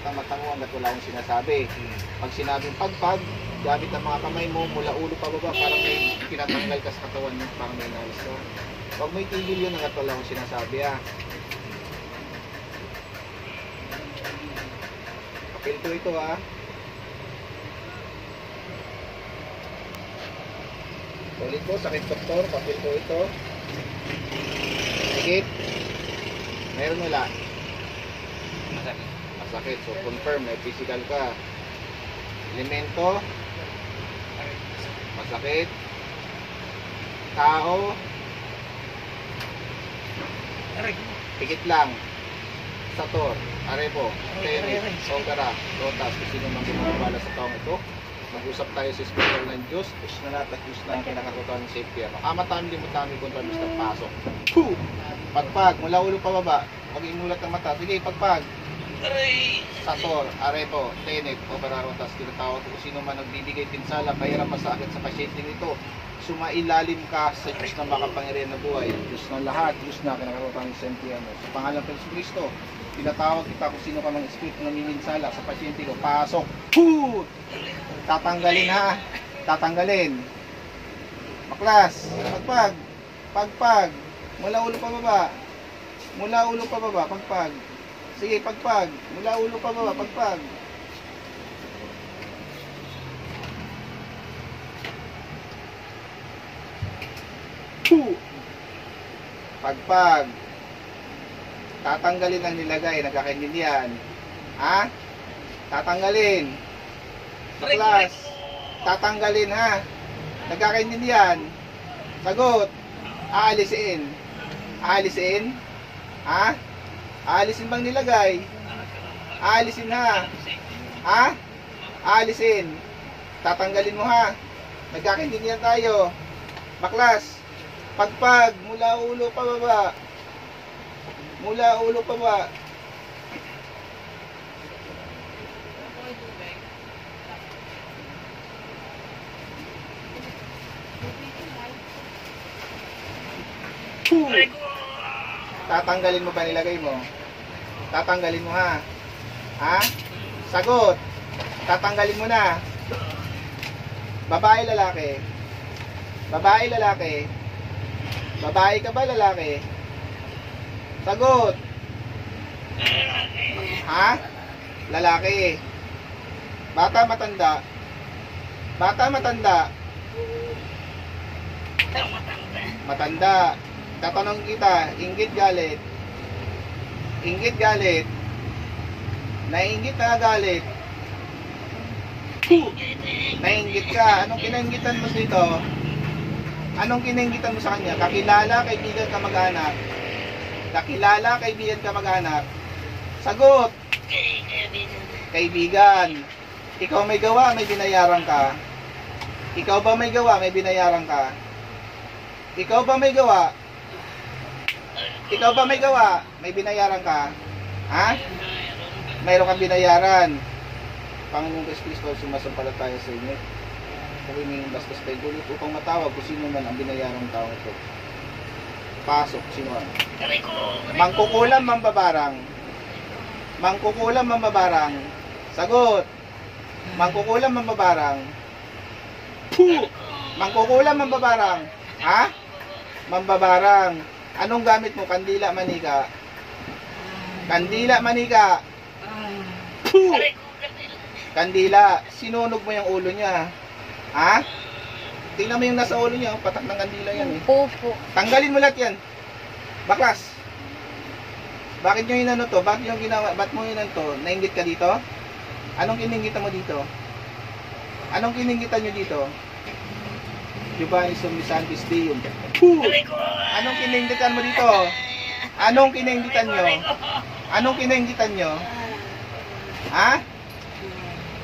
ingat ang mata mo hanggat wala akong sinasabi. Pag sinabing pagpag, gamit ang mga kamay mo mula ulo pababa, parang may pinatanggal ka sa katawan mo, parang may nalis ka. Huwag mo itigil yun hanggat wala akong sinasabi ha. Papilto ito ha. Ulit po, sakit doktor, papilto ito. Sakit. Meron wala? Masakit. Masakit. So confirm, may physical ka. Elemento. Masakit. Tao. Pikit lang. Sator. Arebo. Tenis. Songkara. Rotas. Kung sino mang gumabala sa taong ito. Mag-usap tayo sa spiritual ng Diyos. Diyos na lahat at Diyos na ang kinakakutuan ng safety. Amatami din mo tayo kontra Diyos ng pasok. Puh! Pagpag. Mula ulo pababa. Mag-imulat ng mata. Sige, pagpag. Sator, Arepo, Tenet, Operarotas, tinatawag kung sino man nagbibigay pinsala, kahirapan sa akin sa pasyente nito. Sumailalim ka sa Diyos na makapangyarihan na buhay. Diyos ng lahat, Diyos na kinakakutuan ng safety. Sa pangalan ng Kristo, tinatawag kita kung sino ka mang espiritu na miminsala sa pasyente ko. Pasok. Puh! Tatanggalin ha. Tatanggalin. Baklas. Pagpag. Pagpag. Mula ulo pababa. Mula ulo pababa. Pagpag. Sige, pagpag. Mula ulo pababa. Pagpag. Puh! Pagpag. Tatanggalin ang nilagay. Nagkakaintindihan. Ha? Tatanggalin. Baklas. Tatanggalin ha. Nagkakaintindihan. Sagot. Aalisin. Aalisin. Ha? Aalisin bang nilagay? Aalisin ha. Ha? Aalisin. Tatanggalin mo ha. Nagkakaintindihan tayo. Baklas. Pagpag. Mula ulo pababa. Mula ulo pababa. Tatanggalin mo ba nilagay mo? Tatanggalin mo ha. Ha? Sagot. Tatanggalin mo na. Babae, lalaki? Babae, lalaki? Babae ka ba, lalaki? Sagot. Ha? Lalaki. Bata, matanda? Bata, matanda? Matanda. Tatanong kita, inggit galit? Inggit galit? Nainggit na galit? Nainggit ka. Anong kinainggitan mo dito? Anong kinainggitan mo sa kanya? Kakilala, kaibigan, kamag-anak? Kakilala, kaibigan, kamag-anak? Sagot! Kaibigan. Ikaw may gawa, may binayaran ka? Ikaw ba may gawa, may binayaran ka? Ikaw ba may gawa? Ikaw ba may gawa? May binayaran ka? Ha? Mayroon kang binayaran. Panginoong Kristo, sumasampalataya sa inyo. Kung may bastos tayo gulit upang matawag kung sino man ang binayarang tao ito. Pasok, sino man. Mangkukulam, mambabarang. Mangkukulam, mambabarang. Sagot. Mangkukulam, mambabarang. Puh! Mangkukulam, mambabarang. Ha? Mambabarang. Anong gamit mo? Kandila, manika? Kandila, manika? Puh! Kandila. Sinunog mo yung ulo niya. Ha? Tingnan mo yung nasa ulo niya. Patak ng kandila yan eh. Opo. Tanggalin mo lahat yan. Baklas. Bakit nyo inano to? Bakit yung ginawa? Ba't mo inan to? Nainggit ka dito? Anong kininggitan mo dito? Anong kininggitan nyo dito? Giovanni Sumisantis Deum. Anong kininggitan mo dito? Anong kininggitan nyo? Anong kininggitan nyo? Ha?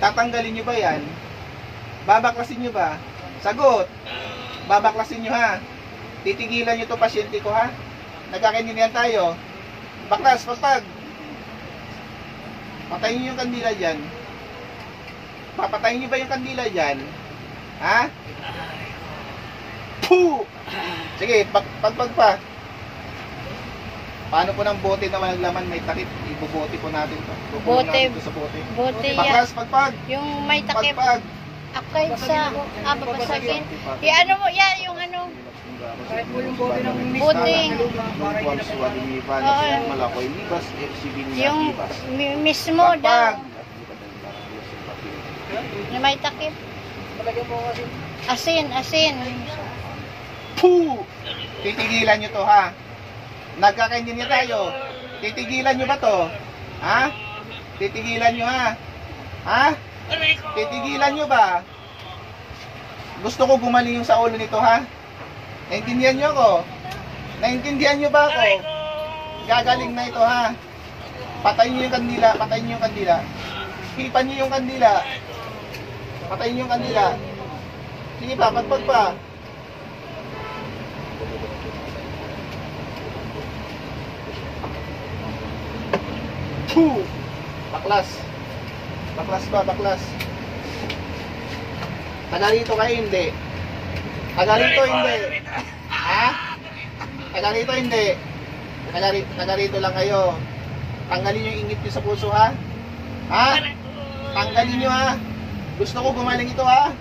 Tatanggalin nyo ba yan? Babaklasin nyo ba? Sagot. Babaklasin nyo ha. Titigilan nyo to pasyente ko ha. Nagkakaintindihan tayo. Baklas, pagpag. Patayin nyo yung kandila dyan. Papatayin nyo ba yung kandila dyan? Ha? Puh! Sige, pagpag pa. Paano po ng bote na walang laman, may takip? Ibubote po natin to. Kukulong Bote. natin to sa bote. Bote yan. Baklas, pagpag. Yung may takip. Pagpag. Akay sa... babasagin. Ano mo, yan, yung ano. Bote. Oo. Malakoy libas, FCB Yung libas. mismo daw. Yung may takip. Asin. Puh! Titigilan nyo to, ha? Nagkakaintindihan tayo. Titigilan nyo ba to? Ha? Titigilan nyo, ha? Ha? Titigilan nyo ba? Gusto ko gumaling yung sa ulo nito, ha? Naintindihan nyo ako? Naintindihan nyo ba ako? Gagaling na ito, ha? Patayin nyo yung kandila. Patayin nyo yung kandila. Hipan nyo yung kandila. Patayin nyo yung kandila. Sige pa, pagpag pa. Puh! Baklas. Baklas ba? Baklas. Taga rito kayo, hindi. Taga rito, hindi. Ha? Taga rito, hindi. Taga rito lang kayo. Tanggalin yung ingit nyo sa puso, ha? Ha? Tanggalin nyo, ha? Gusto ko gumaling ito, ha?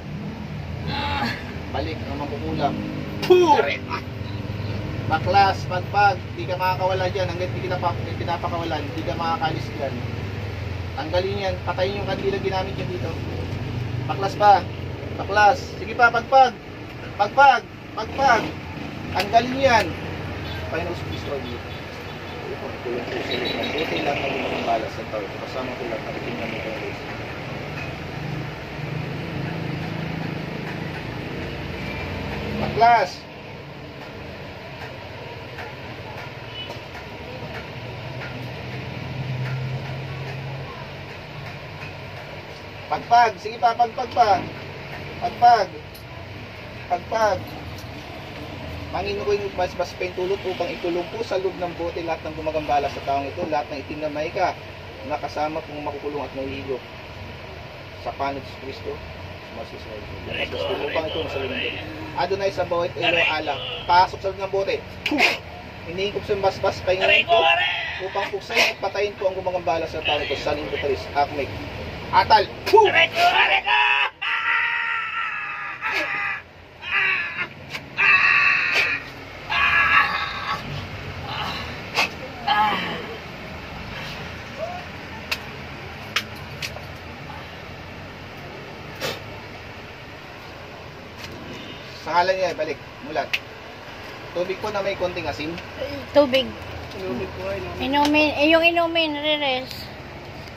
Balik, naman kukulang. Puh! Baklas, pagpag, di ka makakawala dyan. Hanggang di kita pinapakawalan, di ka makakalis dyan. Tanggalin yan, patayin yung kandila ginamit nyo dito. Baklas pa. Baklas. Sige pa, pagpag. Pagpag. Tanggalin yan. Final destroy dito. Buti lang na lumang balas sa tao. Kasama ko lang, nakitingnan mo kayo. Baklas. Pagpag, sige pa, pagpag pa. Pagpag. Panginoon ko yung mas pentulot upang ikulong po sa loob ng bote lahat ng gumagambala sa taong ito, lahat ng itim na maika, nakasama pong makukulong at mahihigop sa panod sa Kristo. Upang ito sa loob ng bote. Adonai sa bawat ilo alang. Pasok sa loob ng bote. Hinihingkop sa basbas, Panginoon ko, upang puksayin at patayin po ang gumagambala sa taong ito. Sanin ko talis, akmek. Atal! Puh! Sa ngalan niya, balik, mulat. Tubig po na may konting asin. Tubig. Inumin, yung inumin, reres.